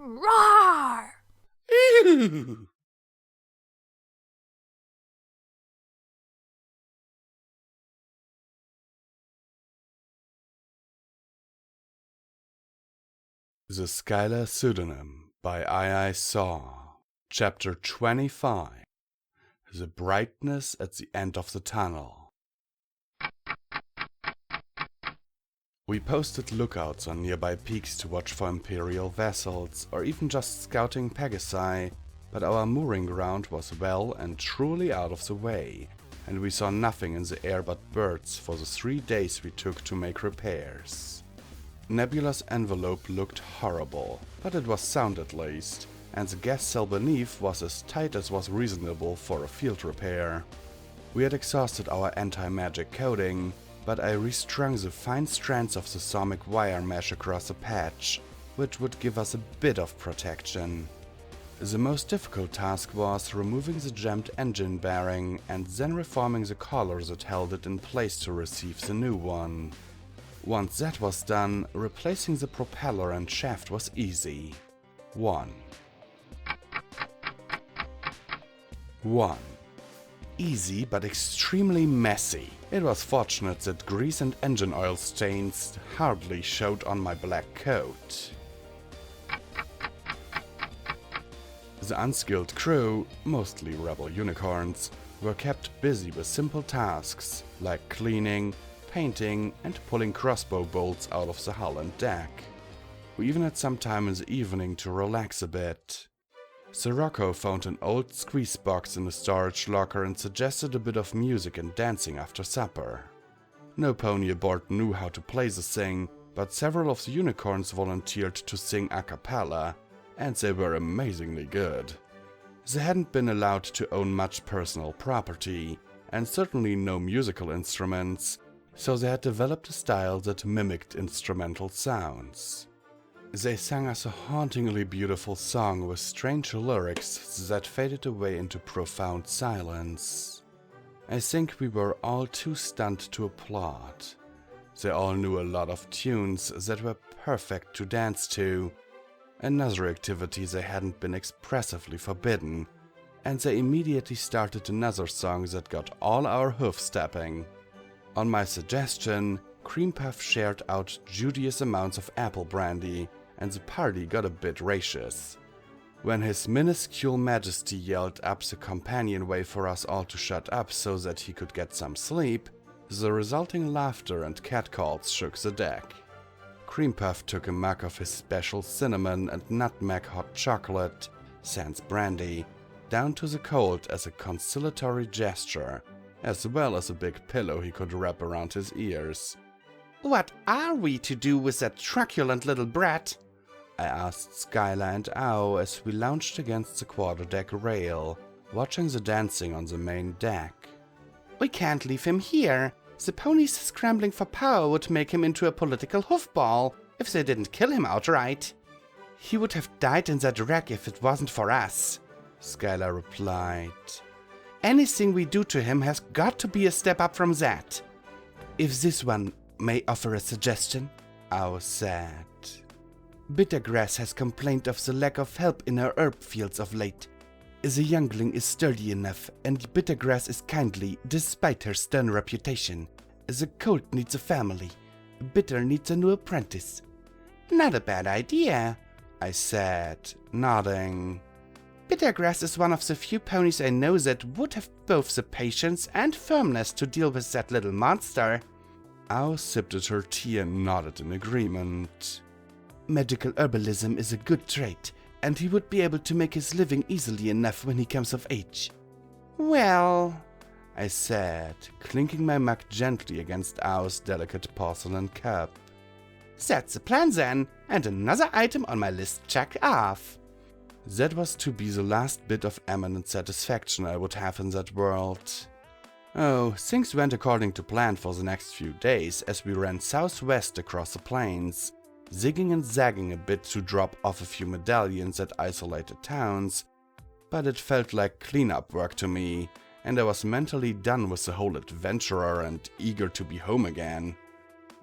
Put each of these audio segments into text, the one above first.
Roar! Ew. The Skyla Pseudonym by iisaw. Chapter 25. The Brightness at the End of the Tunnel. We posted lookouts on nearby peaks to watch for Imperial vessels, or even just scouting Pegasi, but our mooring ground was well and truly out of the way, and we saw nothing in the air but birds for the 3 days we took to make repairs. Nebula's envelope looked horrible, but it was sound at least, and the gas cell beneath was as tight as was reasonable for a field repair. We had exhausted our anti-magic coating, but I restrung the fine strands of the somic wire mesh across the patch, which would give us a bit of protection. The most difficult task was removing the jammed engine bearing and then reforming the collar that held it in place to receive the new one. Once that was done, replacing the propeller and shaft was easy. 1. Easy but extremely messy. It was fortunate that grease and engine oil stains hardly showed on my black coat. The unskilled crew, mostly rebel unicorns, were kept busy with simple tasks like cleaning, painting, and pulling crossbow bolts out of the hull and deck. We even had some time in the evening to relax a bit. Sirocco found an old squeeze box in the storage locker and suggested a bit of music and dancing after supper. No pony aboard knew how to play the thing, but several of the unicorns volunteered to sing a cappella, and they were amazingly good. They hadn't been allowed to own much personal property, and certainly no musical instruments, so they had developed a style that mimicked instrumental sounds. They sang us a hauntingly beautiful song with strange lyrics that faded away into profound silence. I think we were all too stunned to applaud. They all knew a lot of tunes that were perfect to dance to, another activity they hadn't been expressively forbidden, and they immediately started another song that got all our hoof stepping. On my suggestion, Cream Puff shared out judious amounts of apple brandy, and the party got a bit raucous. When His Minuscule Majesty yelled up the companionway for us all to shut up so that he could get some sleep, the resulting laughter and catcalls shook the deck. Cream Puff took a mug of his special cinnamon and nutmeg hot chocolate, sans brandy, down to the cold as a conciliatory gesture, as well as a big pillow he could wrap around his ears. "What are we to do with that truculent little brat?" I asked Skyla and Ow as we lounged against the quarterdeck rail, watching the dancing on the main deck. "We can't leave him here. The ponies scrambling for power would make him into a political hoofball if they didn't kill him outright. He would have died in that wreck if it wasn't for us," Skyla replied. "Anything we do to him has got to be a step up from that." "If this one may offer a suggestion," Ow said. "Bittergrass has complained of the lack of help in her herb fields of late. The youngling is sturdy enough, and Bittergrass is kindly, despite her stern reputation. The colt needs a family. Bitter needs a new apprentice." "Not a bad idea," I said, nodding. "Bittergrass is one of the few ponies I know that would have both the patience and firmness to deal with that little monster." Ow sipped at her tea and nodded in agreement. "Magical herbalism is a good trait, and he would be able to make his living easily enough when he comes of age." "Well," I said, clinking my mug gently against Ow's delicate porcelain cup. "That's the plan then, and another item on my list checked off." That was to be the last bit of eminent satisfaction I would have in that world. Oh, things went according to plan for the next few days as we ran southwest across the plains, zigging and zagging a bit to drop off a few medallions at isolated towns, but it felt like cleanup work to me, and I was mentally done with the whole adventurer and eager to be home again.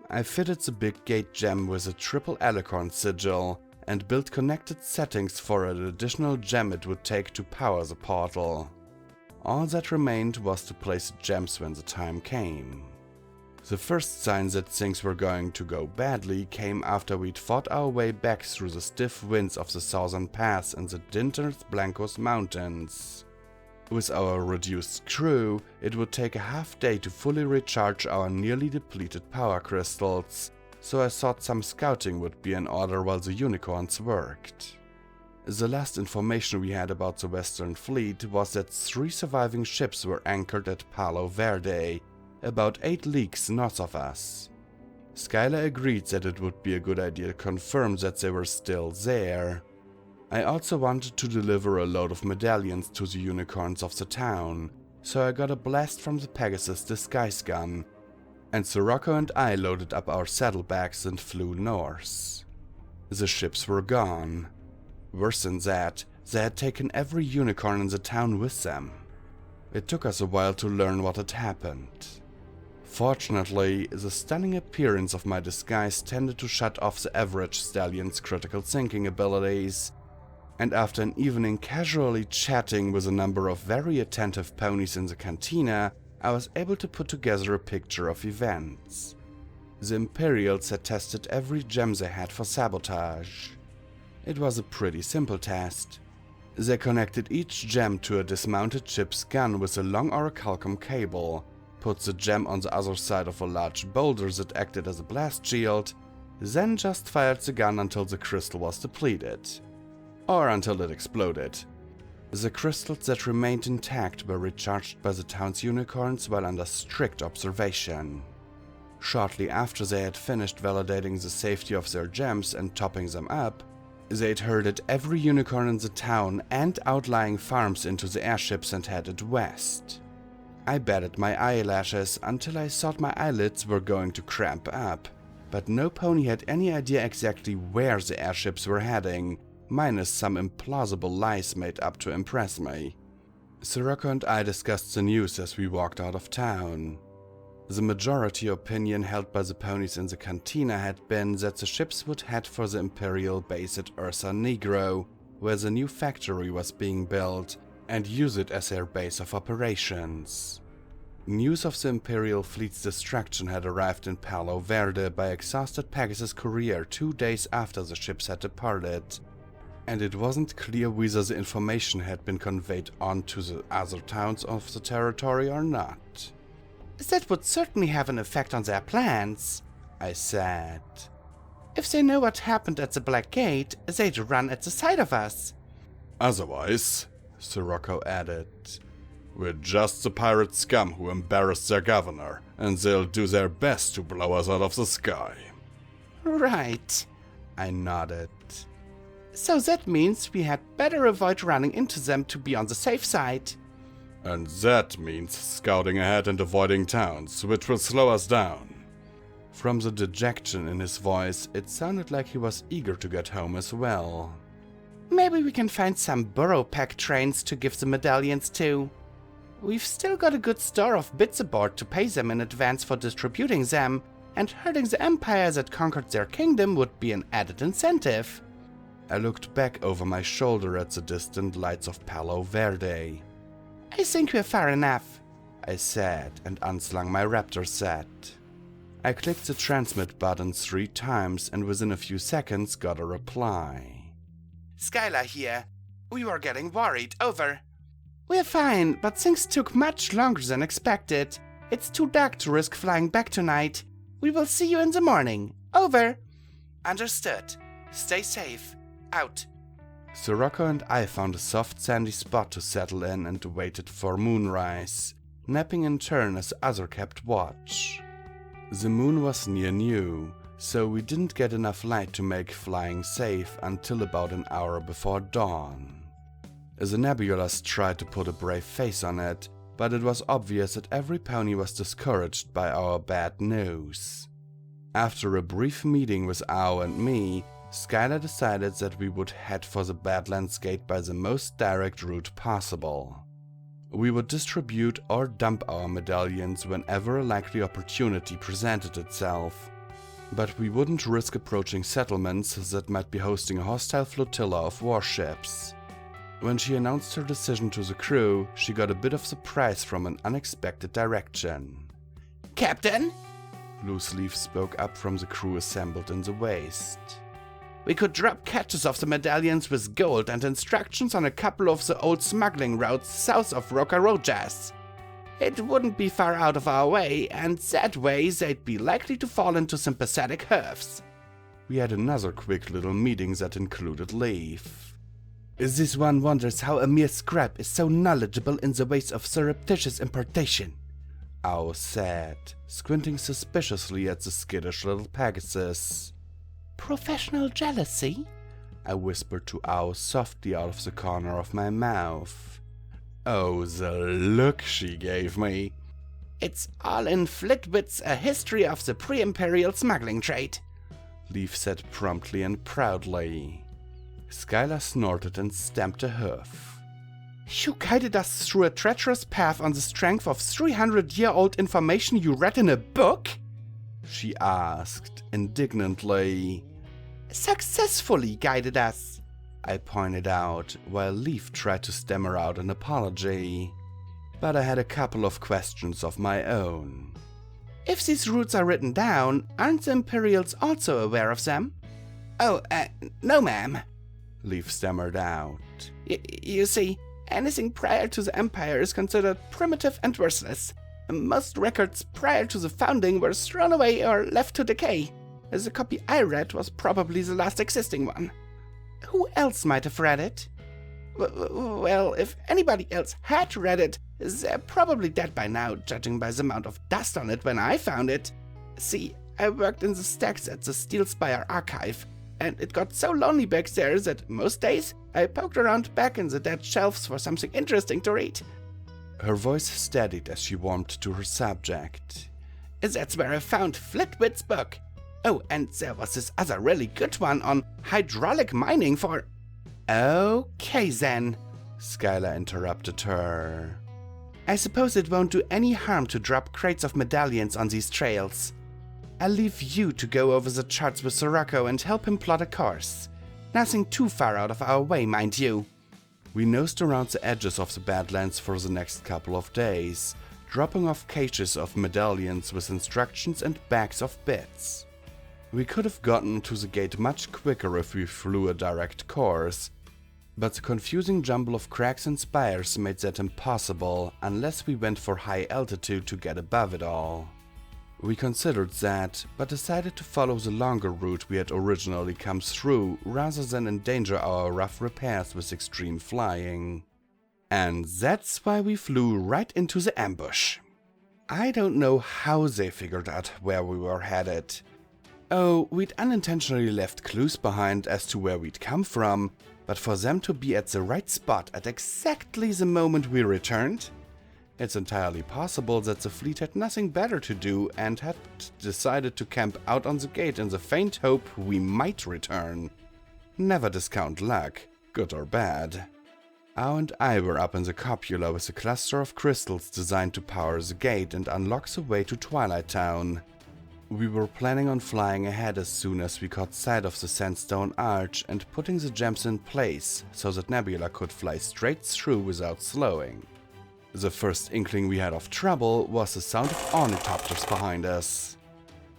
I fitted the big gate gem with a triple alicorn sigil, and build connected settings for an additional gem it would take to power the portal. All that remained was to place gems when the time came. The first sign that things were going to go badly came after we'd fought our way back through the stiff winds of the southern pass in the Dinter's Blancos Mountains. With our reduced crew, it would take a half day to fully recharge our nearly depleted power crystals, so I thought some scouting would be in order while the unicorns worked. The last information we had about the Western Fleet was that 3 surviving ships were anchored at Palo Verde, about 8 leagues north of us. Skyla agreed that it would be a good idea to confirm that they were still there. I also wanted to deliver a load of medallions to the unicorns of the town, so I got a blast from the Pegasus disguise gun, and Sirocco and I loaded up our saddlebags and flew north. The ships were gone. Worse than that, they had taken every unicorn in the town with them. It took us a while to learn what had happened. Fortunately, the stunning appearance of my disguise tended to shut off the average stallion's critical thinking abilities, and after an evening casually chatting with a number of very attentive ponies in the cantina, I was able to put together a picture of events. The Imperials had tested every gem they had for sabotage. It was a pretty simple test. They connected each gem to a dismounted ship's gun with a long orichalcum cable, put the gem on the other side of a large boulder that acted as a blast shield, then just fired the gun until the crystal was depleted. Or until it exploded. The crystals that remained intact were recharged by the town's unicorns while under strict observation. Shortly after they had finished validating the safety of their gems and topping them up, they'd herded every unicorn in the town and outlying farms into the airships and headed west. I batted my eyelashes until I thought my eyelids were going to cramp up, but no pony had any idea exactly where the airships were heading, minus some implausible lies made up to impress me. Sirocco and I discussed the news as we walked out of town. The majority opinion held by the ponies in the cantina had been that the ships would head for the Imperial base at Ursa Negro, where the new factory was being built, and use it as their base of operations. News of the Imperial fleet's destruction had arrived in Palo Verde by exhausted Pegasus courier 2 days after the ships had departed, and it wasn't clear whether the information had been conveyed on to the other towns of the territory or not. That would certainly have an effect on their plans, I said. If they know what happened at the Black Gate, they'd run at the sight of us. Otherwise, Sirocco added, we're just the pirate scum who embarrassed their governor, and they'll do their best to blow us out of the sky. Right, I nodded. So that means we had better avoid running into them to be on the safe side. And that means scouting ahead and avoiding towns, which will slow us down. From the dejection in his voice, it sounded like he was eager to get home as well. Maybe we can find some burrow pack trains to give the medallions to. We've still got a good store of bits aboard to pay them in advance for distributing them, and hurting the empire that conquered their kingdom would be an added incentive. I looked back over my shoulder at the distant lights of Palo Verde. I think we're far enough, I said, and unslung my raptor set. I clicked the transmit button 3 times and within a few seconds got a reply. Skyla here. We were getting worried, over. We're fine, but things took much longer than expected. It's too dark to risk flying back tonight. We will see you in the morning, over. Understood. Stay safe. Out. Sirocco and I found a soft sandy spot to settle in and waited for moonrise, napping in turn as the other kept watch. The moon was near new, so we didn't get enough light to make flying safe until about an hour before dawn. The nebulas tried to put a brave face on it, but it was obvious that every pony was discouraged by our bad news. After a brief meeting with Ao and me, Skyla decided that we would head for the Badlands Gate by the most direct route possible. We would distribute or dump our medallions whenever a likely opportunity presented itself. but we wouldn't risk approaching settlements that might be hosting a hostile flotilla of warships. When she announced her decision to the crew, she got a bit of surprise from an unexpected direction. Captain? Looseleaf spoke up from the crew assembled in the waist. We could drop caches of the medallions with gold and instructions on a couple of the old smuggling routes south of Rocarojas. It wouldn't be far out of our way, and that way they'd be likely to fall into sympathetic hooves. We had another quick little meeting that included Leaf. This one wonders how a mere scrap is so knowledgeable in the ways of surreptitious importation, Owl said, squinting suspiciously at the skittish little Pegasus. Professional jealousy? I whispered to Owl softly out of the corner of my mouth. Oh, the look she gave me. It's all in Flitwit's A History of the Pre-Imperial Smuggling Trade, Leaf said promptly and proudly. Skyla snorted and stamped a hoof. You guided us through a treacherous path on the strength of 300-year-old information you read in a book? She asked indignantly. Successfully guided us, I pointed out, while Leaf tried to stammer out an apology. But I had a couple of questions of my own. If these routes are written down, aren't the Imperials also aware of them? Oh, no ma'am, Leaf stammered out. You see, anything prior to the Empire is considered primitive and worthless. Most records prior to the founding were thrown away or left to decay. The copy I read was probably the last existing one. Who else might have read it? Well, if anybody else had read it, they're probably dead by now, judging by the amount of dust on it when I found it. See, I worked in the stacks at the Steel Spire archive, and it got so lonely back there that most days I poked around back in the dead shelves for something interesting to read. Her voice steadied as she warmed to her subject. That's where I found Flitwit's book. Oh, and there was this other really good one on hydraulic mining for... Okay then, Skyla interrupted her. I suppose it won't do any harm to drop crates of medallions on these trails. I'll leave you to go over the charts with Sirocco and help him plot a course. Nothing too far out of our way, mind you. We nosed around the edges of the Badlands for the next couple of days, dropping off caches of medallions with instructions and bags of bits. We could have gotten to the gate much quicker if we flew a direct course, but the confusing jumble of cracks and spires made that impossible unless we went for high altitude to get above it all. We considered that, but decided to follow the longer route we had originally come through rather than endanger our rough repairs with extreme flying. And that's why we flew right into the ambush. I don't know how they figured out where we were headed. Oh, we'd unintentionally left clues behind as to where we'd come from, but for them to be at the right spot at exactly the moment we returned? It's entirely possible that the fleet had nothing better to do and had decided to camp out on the gate in the faint hope we might return. Never discount luck, good or bad. Ao and I were up in the copula with a cluster of crystals designed to power the gate and unlock the way to Twilight Town. We were planning on flying ahead as soon as we caught sight of the sandstone arch and putting the gems in place so that Nebula could fly straight through without slowing. The first inkling we had of trouble was the sound of ornithopters behind us.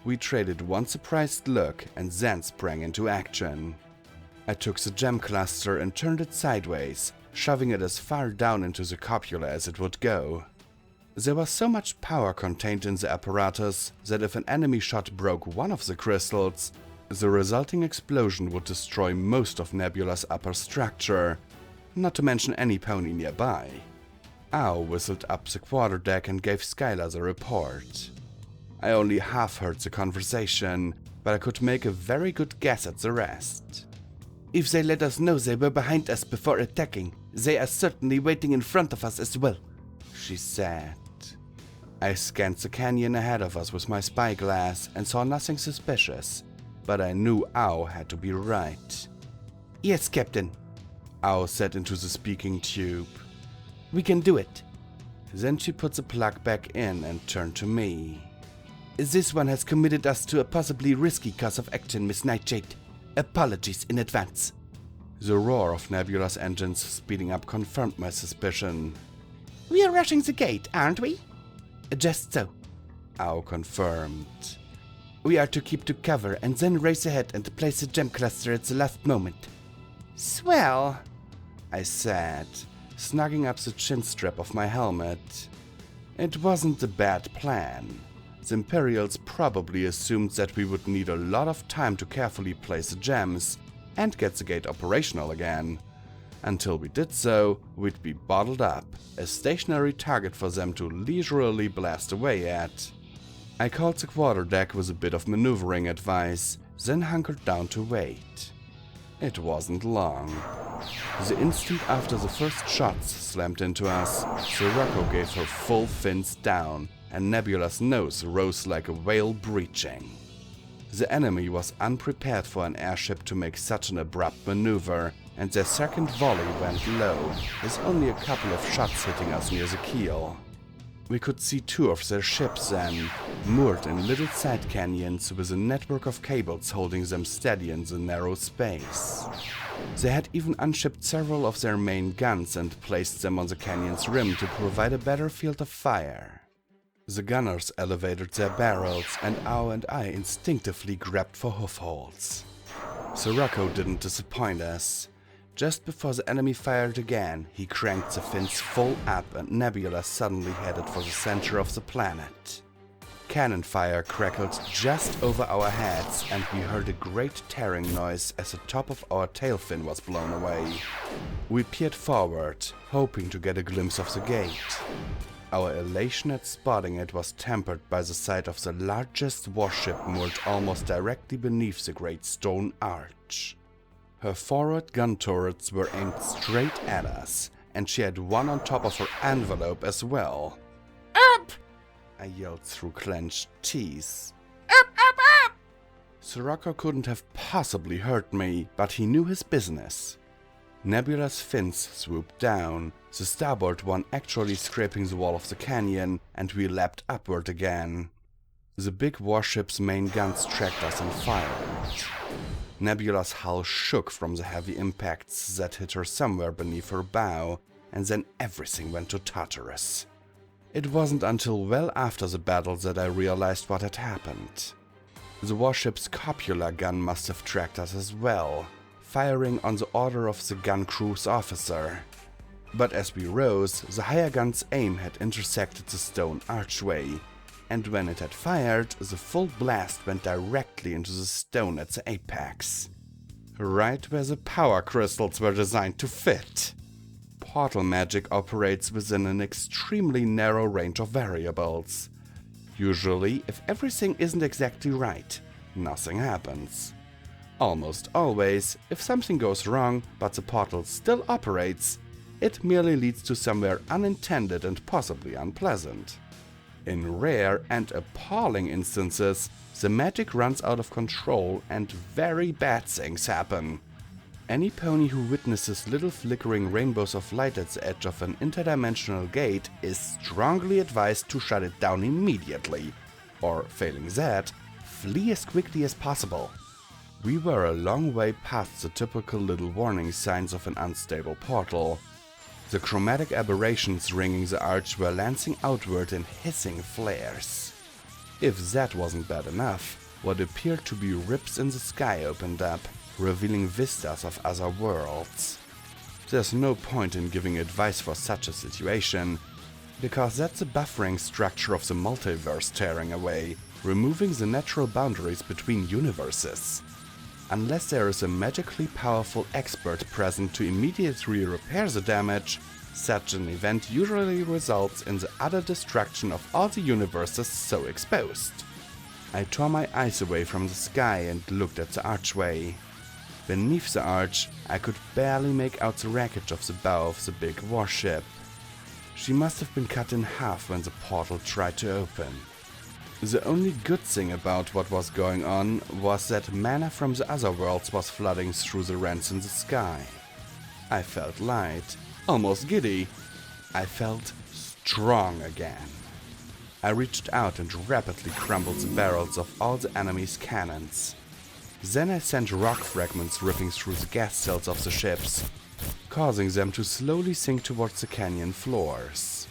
We traded one surprised look and then sprang into action. I took the gem cluster and turned it sideways, shoving it as far down into the copula as it would go. There was so much power contained in the apparatus that if an enemy shot broke one of the crystals, the resulting explosion would destroy most of Nebula's upper structure, not to mention any pony nearby. Ao whistled up the quarterdeck and gave Skyla the report. I only half heard the conversation, but I could make a very good guess at the rest. If they let us know they were behind us before attacking, they are certainly waiting in front of us as well, she said. I scanned the canyon ahead of us with my spyglass and saw nothing suspicious, but I knew Ao had to be right. Yes, Captain, Ao said into the speaking tube. We can do it. Then she put the plug back in and turned to me. This one has committed us to a possibly risky course of action, Miss Nightshade. Apologies in advance. The roar of Nebula's engines speeding up confirmed my suspicion. We are rushing the gate, aren't we? Just so. Ow confirmed. We are to keep to cover and then race ahead and place the gem cluster at the last moment. Swell, I said, snugging up the chin strap of my helmet. It wasn't a bad plan. The Imperials probably assumed that we would need a lot of time to carefully place the gems and get the gate operational again. Until we did so, we'd be bottled up, a stationary target for them to leisurely blast away at. I called the quarterdeck with a bit of maneuvering advice, then hunkered down to wait. It wasn't long. The instant after the first shots slammed into us, Sirocco gave her full fins down, and Nebula's nose rose like a whale breaching. The enemy was unprepared for an airship to make such an abrupt maneuver, and their second volley went low, with only a couple of shots hitting us near the keel. We could see two of their ships then, moored in little side canyons with a network of cables holding them steady in the narrow space. They had even unshipped several of their main guns and placed them on the canyon's rim to provide a better field of fire. The gunners elevated their barrels, and Ow and I instinctively grabbed for hoof holds. Sirocco didn't disappoint us. Just before the enemy fired again, he cranked the fins full up and Nebula suddenly headed for the center of the planet. Cannon fire crackled just over our heads, and we heard a great tearing noise as the top of our tail fin was blown away. We peered forward, hoping to get a glimpse of the gate. Our elation at spotting it was tempered by the sight of the largest warship moored almost directly beneath the great stone arch. Her forward gun turrets were aimed straight at us, and she had one on top of her envelope as well. Up! I yelled through clenched teeth. Up, up, up! Sirocco couldn't have possibly hurt me, but he knew his business. Nebula's fins swooped down, the starboard one actually scraping the wall of the canyon, and we leapt upward again. The big warship's main guns tracked us and fired. Nebula's hull shook from the heavy impacts that hit her somewhere beneath her bow, and then everything went to Tartarus. It wasn't until well after the battle that I realized what had happened. The warship's copula gun must have tracked us as well, firing on the order of the gun crew's officer. But as we rose, the higher gun's aim had intersected the stone archway, and when it had fired, the full blast went directly into the stone at the apex. Right where the power crystals were designed to fit. Portal magic operates within an extremely narrow range of variables. Usually, if everything isn't exactly right, nothing happens. Almost always, if something goes wrong but the portal still operates, it merely leads to somewhere unintended and possibly unpleasant. In rare and appalling instances, the magic runs out of control and very bad things happen. Any pony who witnesses little flickering rainbows of light at the edge of an interdimensional gate is strongly advised to shut it down immediately, or failing that, flee as quickly as possible. We were a long way past the typical little warning signs of an unstable portal. The chromatic aberrations ringing the arch were lancing outward in hissing flares. If that wasn't bad enough, what appeared to be rips in the sky opened up, revealing vistas of other worlds. There's no point in giving advice for such a situation, because that's the buffering structure of the multiverse tearing away, removing the natural boundaries between universes. Unless there is a magically powerful expert present to immediately repair the damage, such an event usually results in the utter destruction of all the universes so exposed. I tore my eyes away from the sky and looked at the archway. Beneath the arch, I could barely make out the wreckage of the bow of the big warship. She must have been cut in half when the portal tried to open. The only good thing about what was going on was that mana from the other worlds was flooding through the rents in the sky. I felt light, almost giddy. I felt strong again. I reached out and rapidly crumbled the barrels of all the enemy's cannons. Then I sent rock fragments ripping through the gas cells of the ships, causing them to slowly sink towards the canyon floors.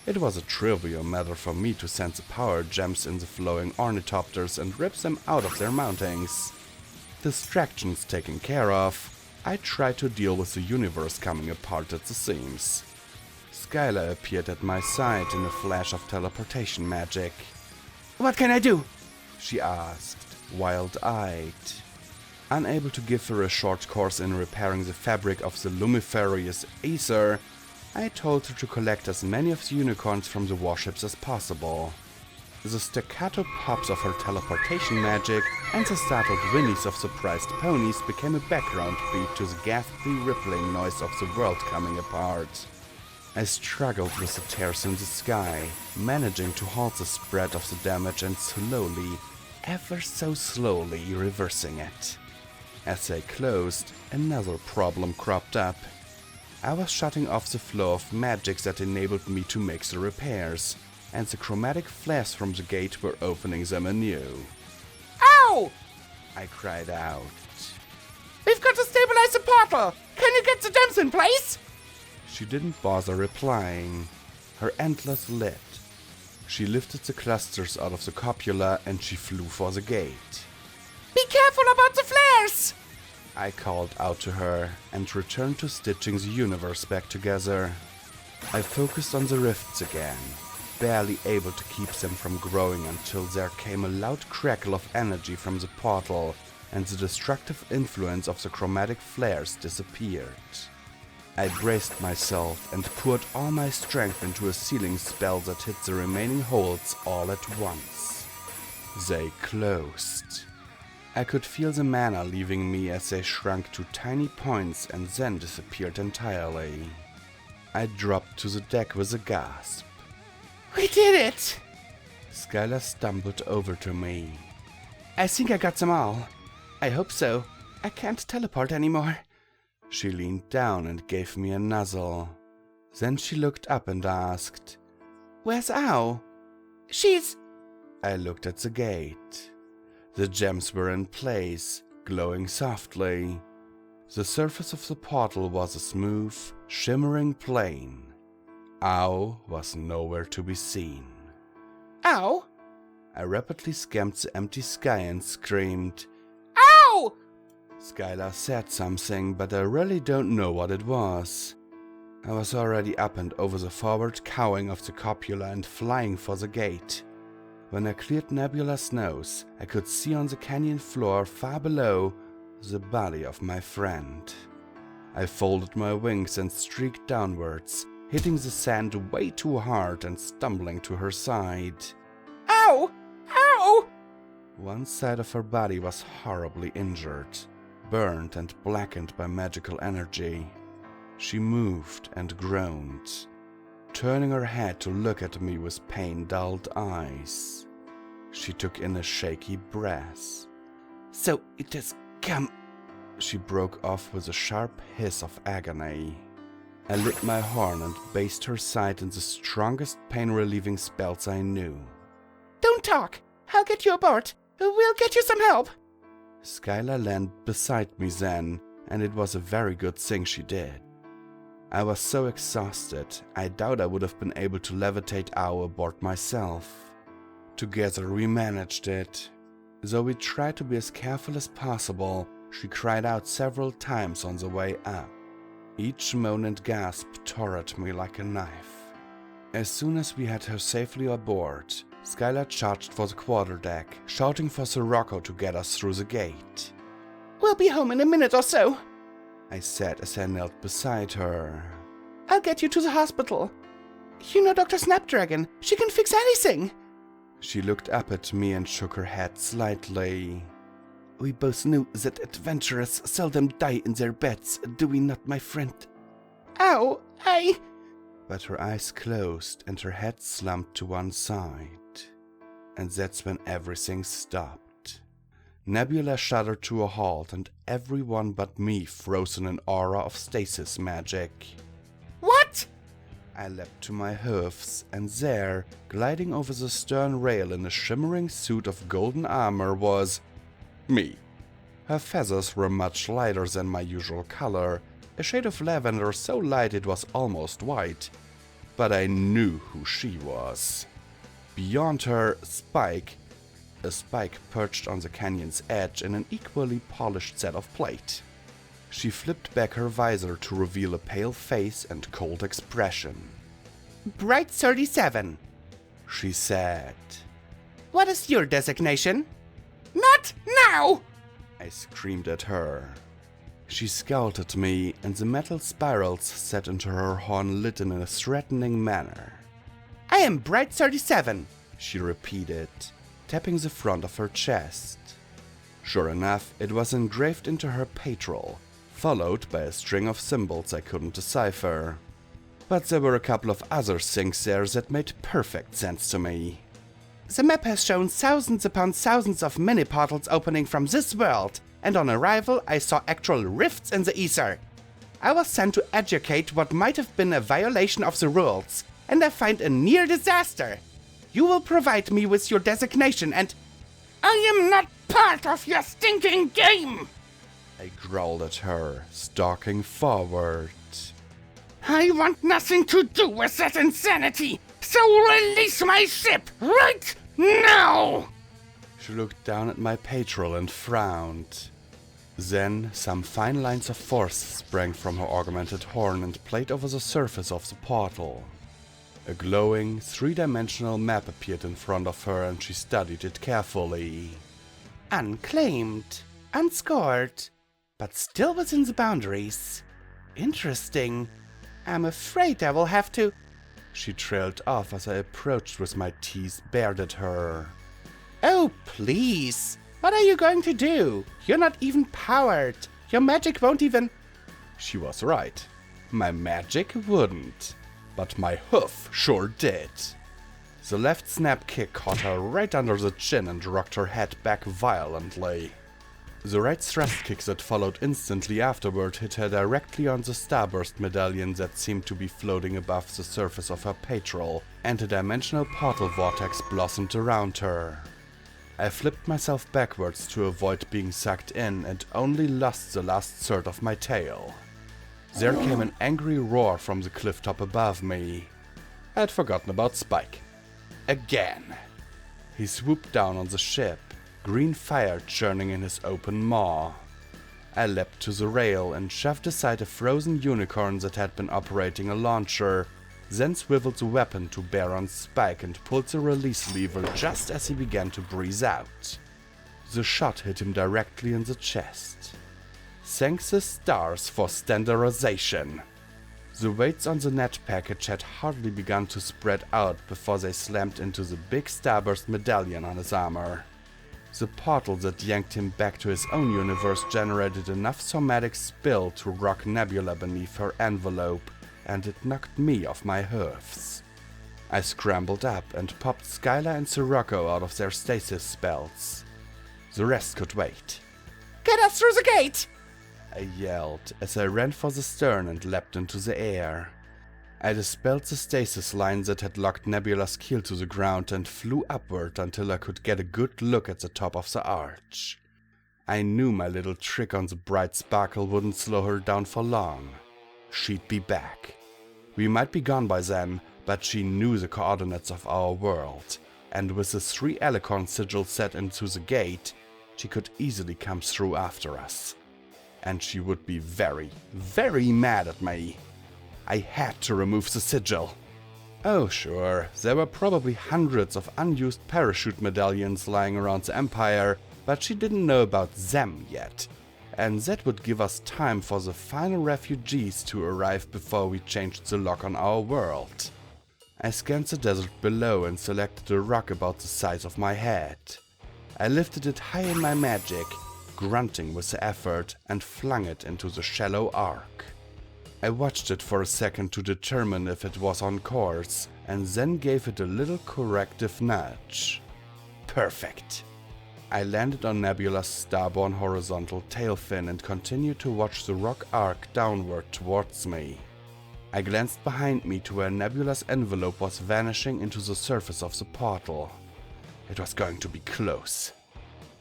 It was a trivial matter for me to send the power gems in the flowing ornithopters and rip them out of their mountings. Distractions taken care of, I tried to deal with the universe coming apart at the seams. Skyla appeared at my side in a flash of teleportation magic. What can I do? She asked, wild-eyed. Unable to give her a short course in repairing the fabric of the lumiferious ether, I told her to collect as many of the unicorns from the warships as possible. The staccato pops of her teleportation magic and the startled whinnies of surprised ponies became a background beat to the ghastly rippling noise of the world coming apart. I struggled with the tears in the sky, managing to halt the spread of the damage and slowly, ever so slowly, reversing it. As they closed, another problem cropped up. I was shutting off the flow of magics that enabled me to make the repairs, and the chromatic flares from the gate were opening them anew. Ow! I cried out. We've got to stabilize the portal! Can you get the gems in place? She didn't bother replying. Her antlers lit. She lifted the clusters out of the copula and she flew for the gate. Be careful about the flares! I called out to her and returned to stitching the universe back together. I focused on the rifts again, barely able to keep them from growing until there came a loud crackle of energy from the portal and the destructive influence of the chromatic flares disappeared. I braced myself and poured all my strength into a sealing spell that hit the remaining holes all at once. They closed. I could feel the mana leaving me as they shrunk to tiny points and then disappeared entirely. I dropped to the deck with a gasp. We did it! Skyla stumbled over to me. I think I got them all. I hope so. I can't teleport anymore. She leaned down and gave me a nuzzle. Then she looked up and asked, Where's Ow? She's... I looked at the gate. The gems were in place, glowing softly. The surface of the portal was a smooth, shimmering plain. Ow was nowhere to be seen. Ow! I rapidly scanned the empty sky and screamed, Ow! Skyla said something, but I really don't know what it was. I was already up and over the forward cowing of the copula and flying for the gate. When I cleared Nebula's nose, I could see on the canyon floor far below the body of my friend. I folded my wings and streaked downwards, hitting the sand way too hard and stumbling to her side. Ow! Ow! One side of her body was horribly injured, burned and blackened by magical energy. She moved and groaned, turning her head to look at me with pain-dulled eyes. She took in a shaky breath. So it has come. She broke off with a sharp hiss of agony. I lit my horn and based her side in the strongest pain-relieving spells I knew. Don't talk. I'll get you aboard. We'll get you some help. Skyla landed beside me then, and it was a very good thing she did. I was so exhausted, I doubt I would have been able to levitate Ow aboard myself. Together we managed it. Though we tried to be as careful as possible, she cried out several times on the way up. Each moan and gasp tore at me like a knife. As soon as we had her safely aboard, Skyla charged for the quarterdeck, shouting for Sirocco to get us through the gate. We'll be home in a minute or so, I said as I knelt beside her. I'll get you to the hospital. You know Dr. Snapdragon. She can fix anything. She looked up at me and shook her head slightly. We both knew that adventurers seldom die in their beds, do we not, my friend? Ow, But her eyes closed and her head slumped to one side. And that's when everything stopped. Nebula shuddered to a halt and everyone but me froze in an aura of stasis magic. What? I leapt to my hoofs, and there, gliding over the stern rail in a shimmering suit of golden armor was me. Her feathers were much lighter than my usual color, a shade of lavender so light it was almost white, but I knew who she was. Beyond her, Spike, a spike perched on the canyon's edge in an equally polished set of plate. She flipped back her visor to reveal a pale face and cold expression. Bright 37, She said. what is your designation? Not now! I screamed at her. She scowled at me, and the metal spirals set into her horn lit in a threatening manner. I am Bright 37. She repeated, tapping the front of her chest. Sure enough, it was engraved into her pectoral, followed by a string of symbols I couldn't decipher. But there were a couple of other things there that made perfect sense to me. The map has shown thousands upon thousands of mini-portals opening from this world, and on arrival I saw actual rifts in the ether. I was sent to educate what might have been a violation of the rules, and I find a near disaster. You will provide me with your designation and... I am not part of your stinking game! I growled at her, stalking forward. I want nothing to do with that insanity, so release my ship right now! She looked down at my pectoral and frowned. Then some fine lines of force sprang from her augmented horn and played over the surface of the portal. A glowing, three-dimensional map appeared in front of her and she studied it carefully. Unclaimed, unscored, but still within the boundaries. Interesting. I'm afraid I will have to... She trailed off as I approached with my teeth bared at her. Oh, please! What are you going to do? You're not even powered. Your magic won't even... She was right. My magic wouldn't. But my hoof sure did. The left snap kick caught her right under the chin and rocked her head back violently. The right thrust kick that followed instantly afterward hit her directly on the starburst medallion that seemed to be floating above the surface of her pectoral, and a dimensional portal vortex blossomed around her. I flipped myself backwards to avoid being sucked in and only lost the last third of my tail. There came an angry roar from the cliff top above me. I had forgotten about Spike. Again. He swooped down on the ship, green fire churning in his open maw. I leapt to the rail and shoved aside a frozen unicorn that had been operating a launcher, then swiveled the weapon to bear on Spike and pulled the release lever just as he began to breathe out. The shot hit him directly in the chest. Thank the stars for standardization. The weights on the net package had hardly begun to spread out before they slammed into the big starburst medallion on his armor. The portal that yanked him back to his own universe generated enough somatic spill to rock Nebula beneath her envelope, and it knocked me off my hoofs. I scrambled up and popped Skyla and Sirocco out of their stasis spells. The rest could wait. Get us through the gate! I yelled as I ran for the stern and leapt into the air. I dispelled the stasis line that had locked Nebula's keel to the ground and flew upward until I could get a good look at the top of the arch. I knew my little trick on the bright sparkle wouldn't slow her down for long. She'd be back. We might be gone by then, but she knew the coordinates of our world, and with the 3 alicorn sigils set into the gate, she could easily come through after us. And she would be very, very mad at me. I had to remove the sigil. Oh sure, there were probably hundreds of unused parachute medallions lying around the Empire, but she didn't know about them yet. And that would give us time for the final refugees to arrive before we changed the lock on our world. I scanned the desert below and selected a rock about the size of my head. I lifted it high in my magic, grunting with the effort, and flung it into the shallow arc. I watched it for a second to determine if it was on course, and then gave it a little corrective nudge. Perfect. I landed on Nebula's starborne horizontal tail fin and continued to watch the rock arc downward towards me. I glanced behind me to where Nebula's envelope was vanishing into the surface of the portal. It was going to be close.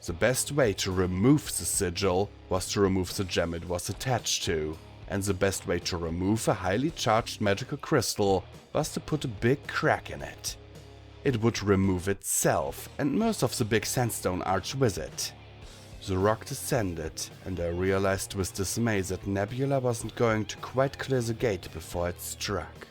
The best way to remove the sigil was to remove the gem it was attached to, and the best way to remove a highly charged magical crystal was to put a big crack in it. It would remove itself, and most of the big sandstone arch with it. The rock descended, and I realized with dismay that Nebula wasn't going to quite clear the gate before it struck.